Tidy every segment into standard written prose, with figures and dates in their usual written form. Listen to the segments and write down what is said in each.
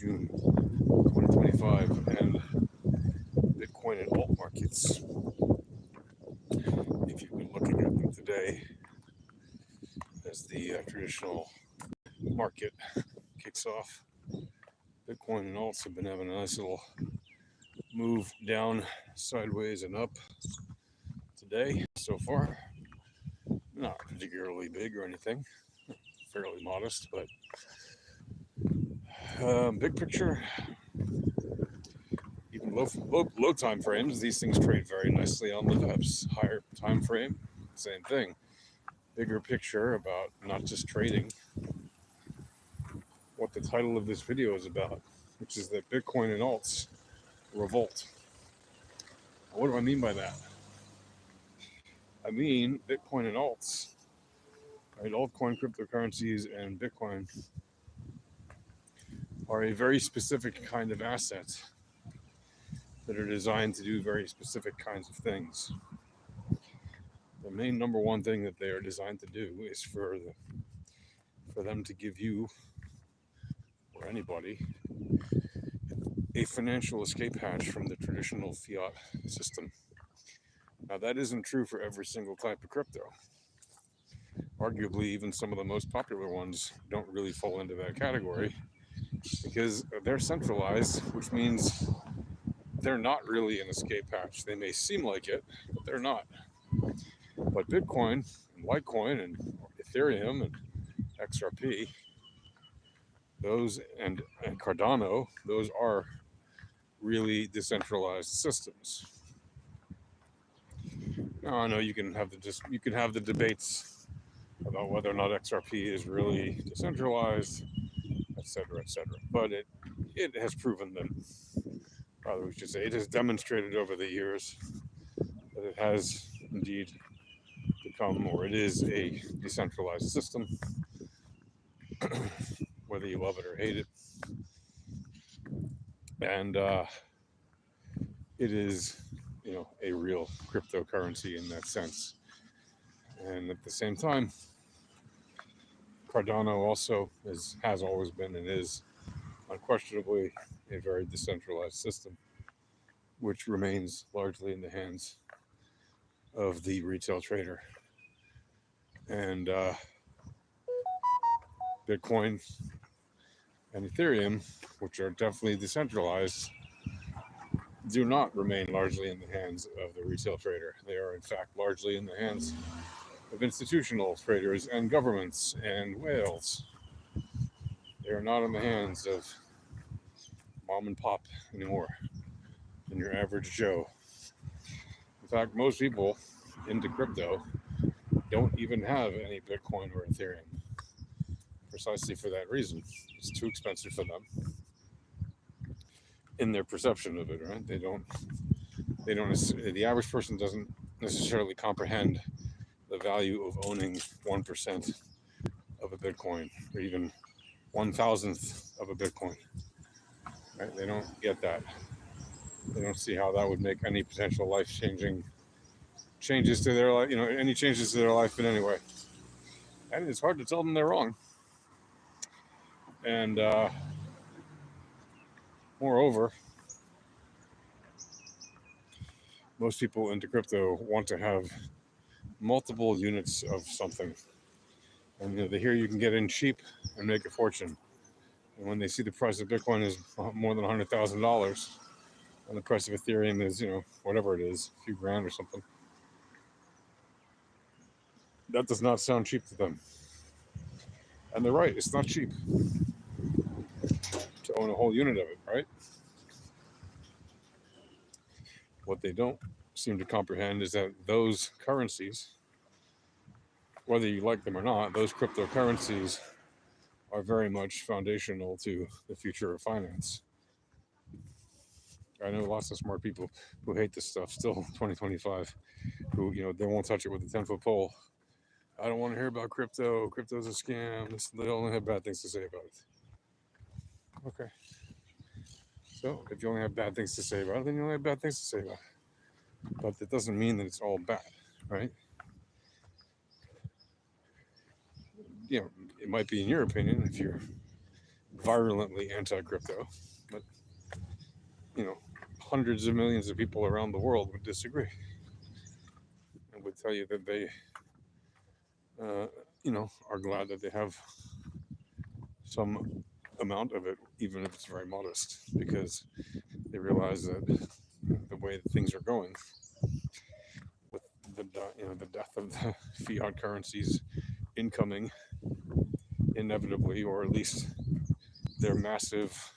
June 2025, and Bitcoin and alt markets. If you've been looking at them today as the traditional market kicks off, Bitcoin and alts have been having a nice little move down, sideways, and up today so far. Not particularly big or anything, fairly modest, but big picture, even low time frames, these things trade very nicely on the VEPs. Higher time frame, same thing. Bigger picture about not just trading, what the title of this video is about, which is that Bitcoin and alts revolt. What do I mean by that? I mean Bitcoin and alts, right? Altcoin cryptocurrencies and Bitcoin are a very specific kind of asset that are designed to do very specific kinds of things. The main number one thing that they are designed to do is for them to give you, or anybody, a financial escape hatch from the traditional fiat system. Now, that isn't true for every single type of crypto. Arguably, even some of the most popular ones don't really fall into that category because they're centralized, which means they're not really an escape hatch. They may seem like it, but they're not. But Bitcoin and Litecoin and Ethereum and XRP, those and Cardano, those are really decentralized systems. Now, I know you can have the debates about whether or not XRP is really decentralized, etc., etc. But it has proven that, rather we should say, it has demonstrated over the years that it has indeed become, or it is, a decentralized system, whether you love it or hate it. And it is, a real cryptocurrency in that sense. And at the same time, Cardano also has always been and is unquestionably a very decentralized system, which remains largely in the hands of the retail trader. And Bitcoin and Ethereum, which are definitely decentralized, do not remain largely in the hands of the retail trader. They are, in fact, largely in the hands of institutional traders and governments and whales. They are not in the hands of mom and pop anymore and your average Joe. In fact, most people into crypto don't even have any Bitcoin or Ethereum, precisely for that reason. It's too expensive for them in their perception of it, right? The average person doesn't necessarily comprehend the value of owning 1% of a Bitcoin, or even 1,000th of a Bitcoin, right? They don't get that. They don't see how that would make any potential life-changing changes to their life, any changes to their life in any way. And it's hard to tell them they're wrong. And moreover, most people into crypto want to have multiple units of something. And they hear you can get in cheap and make a fortune. And when they see the price of Bitcoin is more than $100,000, and the price of Ethereum is, whatever it is, a few grand or something, that does not sound cheap to them. And they're right, it's not cheap to own a whole unit of it, right? What they don't seem to comprehend is that those currencies, whether you like them or not, those cryptocurrencies are very much foundational to the future of finance. I know lots of smart people who hate this stuff still, 2025, who, they won't touch it with a 10-foot pole. I don't want to hear about crypto. Crypto's a scam. They only have bad things to say about it. Okay. So if you only have bad things to say about it, then you only have bad things to say about it. But that doesn't mean that it's all bad, right? It might be in your opinion if you're virulently anti-crypto, but you know, hundreds of millions of people around the world would disagree and would tell you that they, uh, are glad that they have some amount of it, even if it's very modest, because they realize that the way that things are going, with the death of the fiat currencies incoming inevitably, or at least their massive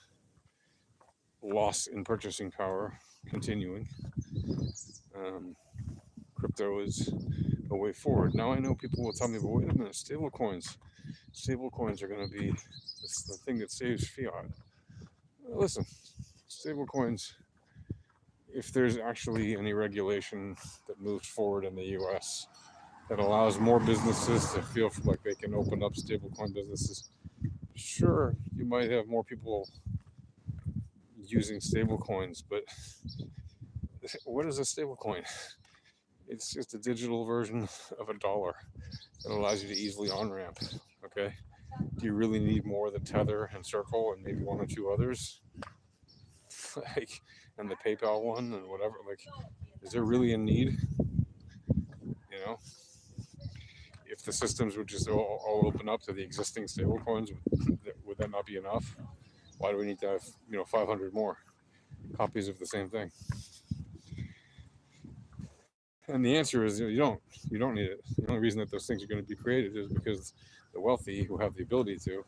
loss in purchasing power continuing, um, crypto is a way forward. Now I know people will tell me, but wait a minute, stablecoins are going to be the thing that saves fiat. Listen, stablecoins, if there's actually any regulation that moves forward in the US that allows more businesses to feel like they can open up stablecoin businesses, sure, you might have more people using stablecoins, but what is a stablecoin? It's just a digital version of a dollar that allows you to easily on ramp. Okay. Do you really need more than Tether and Circle and maybe one or two others? Like, and the PayPal one and whatever. Like, is there really a need? You know, if the systems would just all open up to the existing stablecoins, would that not be enough? Why do we need to have 500 more copies of the same thing? And the answer is you don't need it. The only reason that those things are going to be created is because the wealthy who have the ability to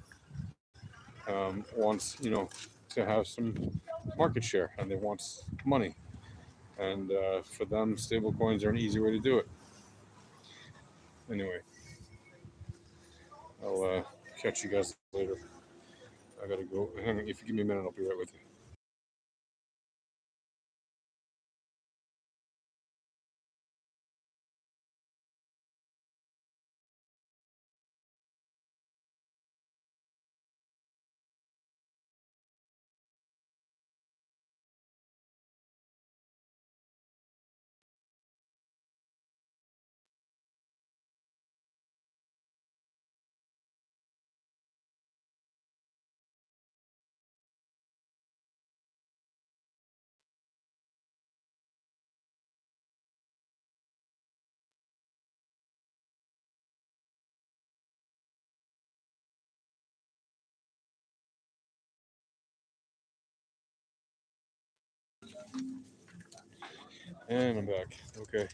wants to have some market share, and they want money, and for them stable coins are an easy way to do it. Anyway, I'll catch you guys later. I gotta go. If you give me a minute, I'll be right with you. And I'm back. Okay.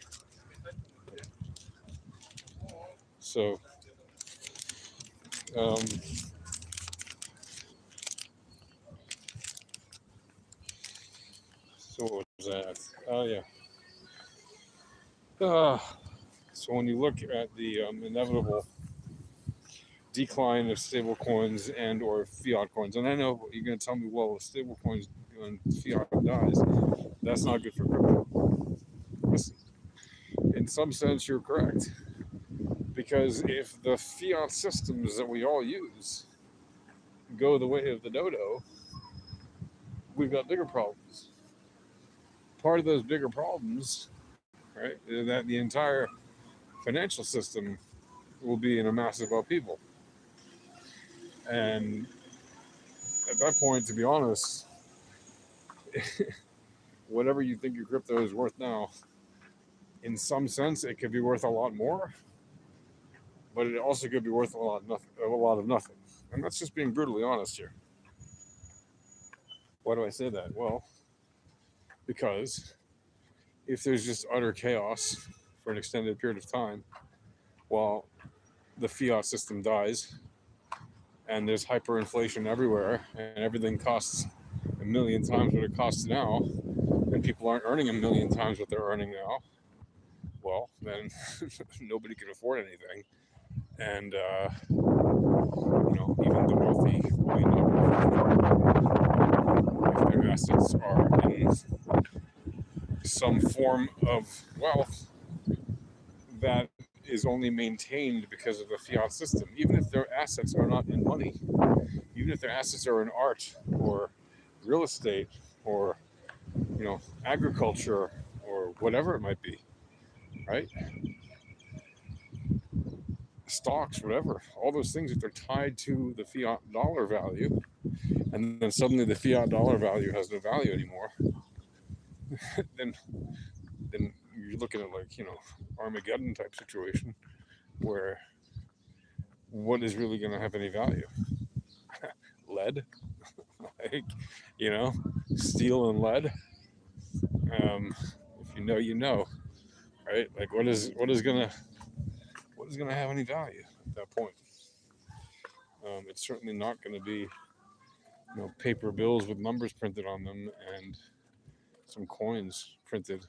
So, um, what was that? Oh yeah. Uh, so when you look at the inevitable decline of stable coins and or fiat coins, and I know you're going to tell me, well, if stable coins and fiat dies, that's not good for crypto. Listen, in some sense, you're correct. Because if the fiat systems that we all use go the way of the dodo, we've got bigger problems. Part of those bigger problems, right, is that the entire financial system will be in a massive upheaval. And at that point, to be honest, whatever you think your crypto is worth now, in some sense, it could be worth a lot more, but it also could be worth a lot of nothing. And that's just being brutally honest here. Why do I say that? Well, because if there's just utter chaos for an extended period of time while the fiat system dies and there's hyperinflation everywhere and everything costs a million times what it costs now and people aren't earning a million times what they're earning now, well, then nobody can afford anything. And, even the wealthy might not, if their assets are in some form of wealth that is only maintained because of the fiat system, even if their assets are not in money, even if their assets are in art or real estate or agriculture or whatever it might be, right? Stocks, whatever, all those things, if they're tied to the fiat dollar value, and then suddenly the fiat dollar value has no value anymore, then you're looking at, like, Armageddon type situation, where what is really going to have any value? Lead, like, you know, steel and lead. If you know, you know, right? Like, what is gonna have any value at that point? It's certainly not going to be, paper bills with numbers printed on them and some coins printed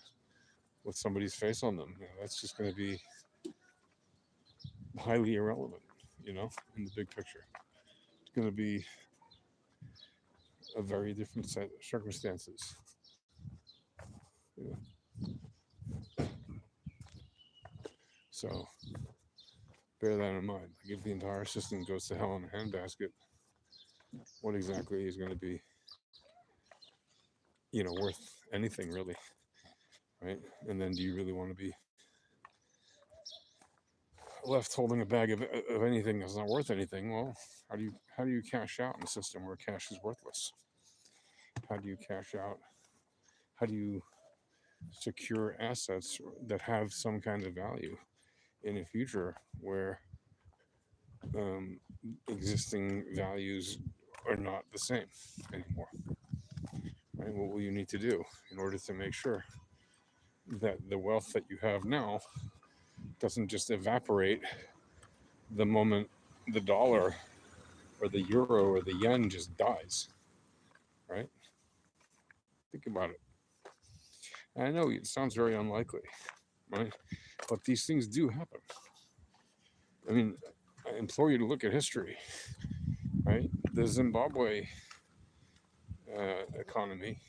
with somebody's face on them. That's just going to be highly irrelevant, in the big picture. It's going to be a very different set of circumstances. So bear that in mind. Like, if the entire system goes to hell in a handbasket, what exactly is going to be, worth anything really, right? And then do you really want to be left holding a bag of anything that's not worth anything? Well, how do you cash out in a system where cash is worthless? How do you cash out? How do you secure assets that have some kind of value in a future where um, existing values are not the same anymore? Right? What will you need to do in order to make sure that the wealth that you have now doesn't just evaporate the moment the dollar or the euro or the yen just dies? Right? Think about it. And I know it sounds very unlikely, right? But these things do happen. I mean, I implore you to look at history, right? The Zimbabwe economy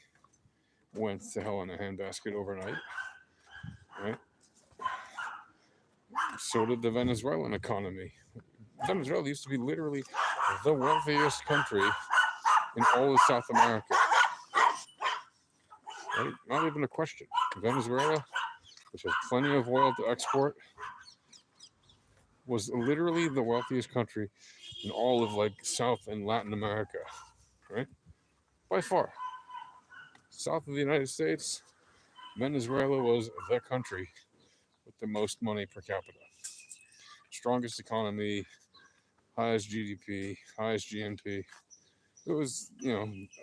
went to hell in a handbasket overnight, right? So did the Venezuelan economy. Venezuela used to be literally the wealthiest country in all of South America. Right? Not even a question. Venezuela, which has plenty of oil to export, was literally the wealthiest country in all of, like, South and Latin America, right? By far. South of the United States, Venezuela was the country with the most money per capita. Strongest economy, highest GDP, highest GNP. It was,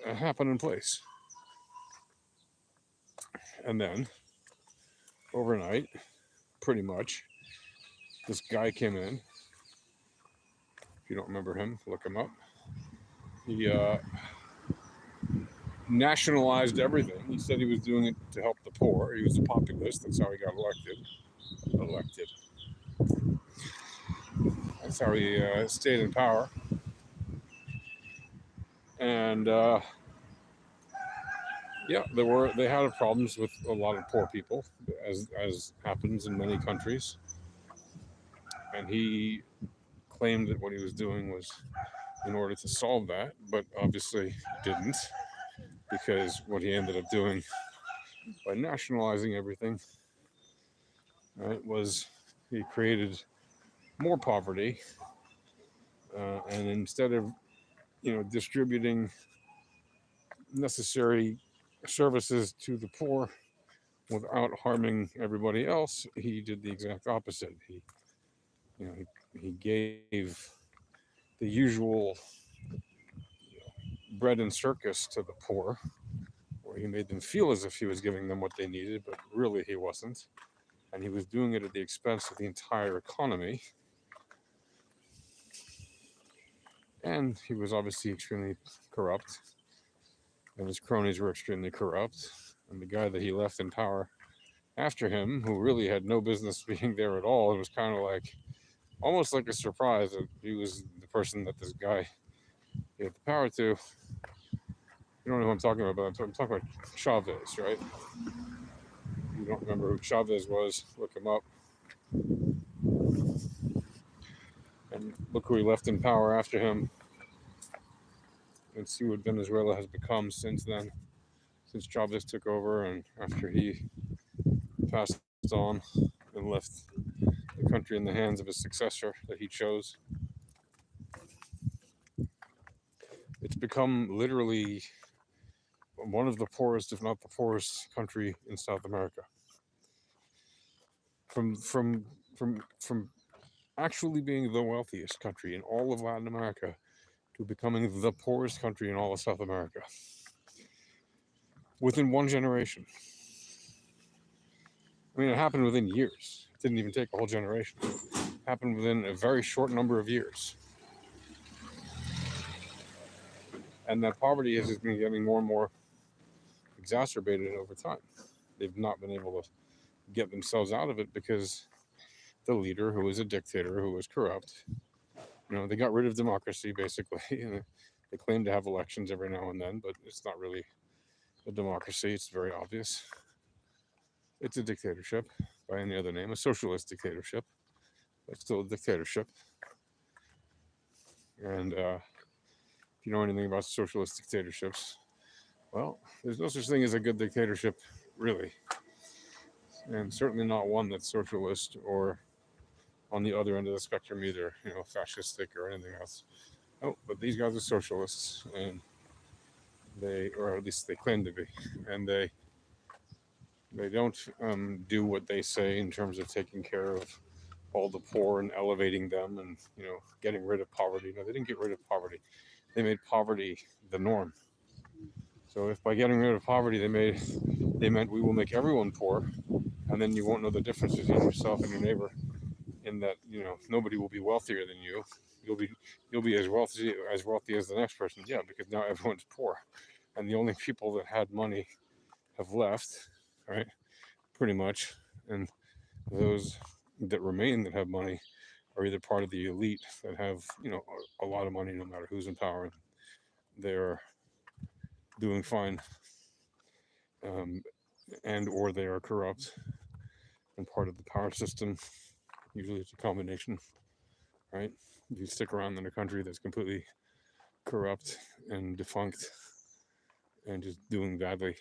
a happening place. And then, overnight, pretty much, this guy came in. If you don't remember him, look him up. He nationalized everything. He said he was doing it to help the poor. He was a populist. That's how he got elected. That's how he stayed in power. And yeah, they had problems with a lot of poor people, as happens in many countries. And he claimed that what he was doing was in order to solve that, but obviously didn't, because what he ended up doing by nationalizing everything, right, was he created more poverty, and instead of distributing necessary services to the poor without harming everybody else, he did the exact opposite. He gave the usual bread and circus to the poor, where he made them feel as if he was giving them what they needed, but really he wasn't. And he was doing it at the expense of the entire economy. And he was obviously extremely corrupt, and his cronies were extremely corrupt. And the guy that he left in power after him, who really had no business being there at all, it was kind of like, almost like a surprise that he was the person that this guy gave the power to. You don't know who I'm talking about, but I'm talking about Chavez, right? If you don't remember who Chavez was, look him up. And look who he left in power after him, and see what Venezuela has become since then, since Chavez took over and after he passed on and left the country in the hands of his successor that he chose. It's become literally one of the poorest, if not the poorest, country in South America. From actually being the wealthiest country in all of Latin America to becoming the poorest country in all of South America within one generation. I mean, it happened within years. It didn't even take a whole generation. It happened within a very short number of years. And that poverty has just been getting more and more exacerbated over time. They've not been able to get themselves out of it because the leader, who was a dictator, who was corrupt, they got rid of democracy basically. And they claim to have elections every now and then, but it's not really a democracy. It's very obvious. It's a dictatorship by any other name, a socialist dictatorship, but still a dictatorship. And if you know anything about socialist dictatorships, well, there's no such thing as a good dictatorship, really. And certainly not one that's socialist or on the other end of the spectrum either, fascistic or anything else. Oh, but these guys are socialists, and or at least they claim to be, and they don't do what they say in terms of taking care of all the poor and elevating them and getting rid of poverty. No, they didn't get rid of poverty. They made poverty the norm. So if by getting rid of poverty they meant we will make everyone poor, and then you won't know the difference between yourself and your neighbor, in that nobody will be wealthier than you. You'll be as wealthy as the next person. Yeah, because now everyone's poor, and the only people that had money have left, right? Pretty much, and those that remain that have money are either part of the elite that have a lot of money, no matter who's in power. They're doing fine, and or they are corrupt and part of the power system. Usually it's a combination, right? You stick around in a country that's completely corrupt and defunct and just doing badly,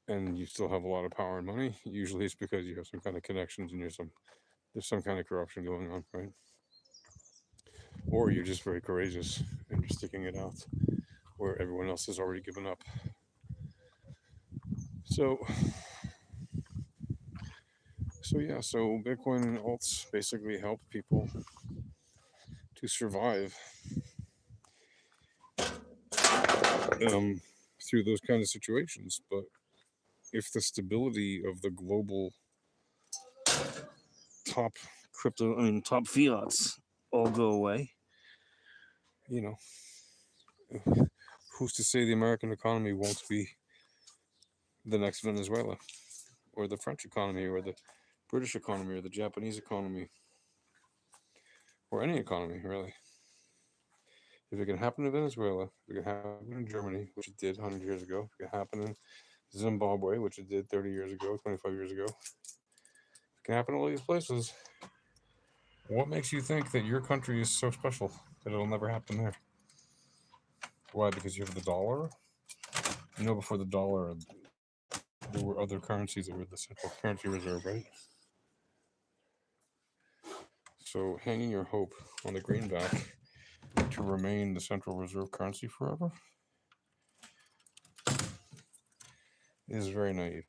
and you still have a lot of power and money, usually it's because you have some kind of connections and there's some kind of corruption going on, right? Or you're just very courageous and you're sticking it out where everyone else has already given up. So Bitcoin and alts basically help people to survive through those kind of situations. But if the stability of the global top fiats all go away, who's to say the American economy won't be the next Venezuela, or the French economy, or the British economy, or the Japanese economy, or any economy, really? If it can happen in Venezuela, if it can happen in Germany, which it did 100 years ago, if it can happen in Zimbabwe, which it did 30 years ago, 25 years ago, it can happen in all these places. What makes you think that your country is so special that it'll never happen there? Why? Because you have the dollar? Before the dollar, there were other currencies that were the central currency reserve, right? So hanging your hope on the greenback to remain the central reserve currency forever is very naive.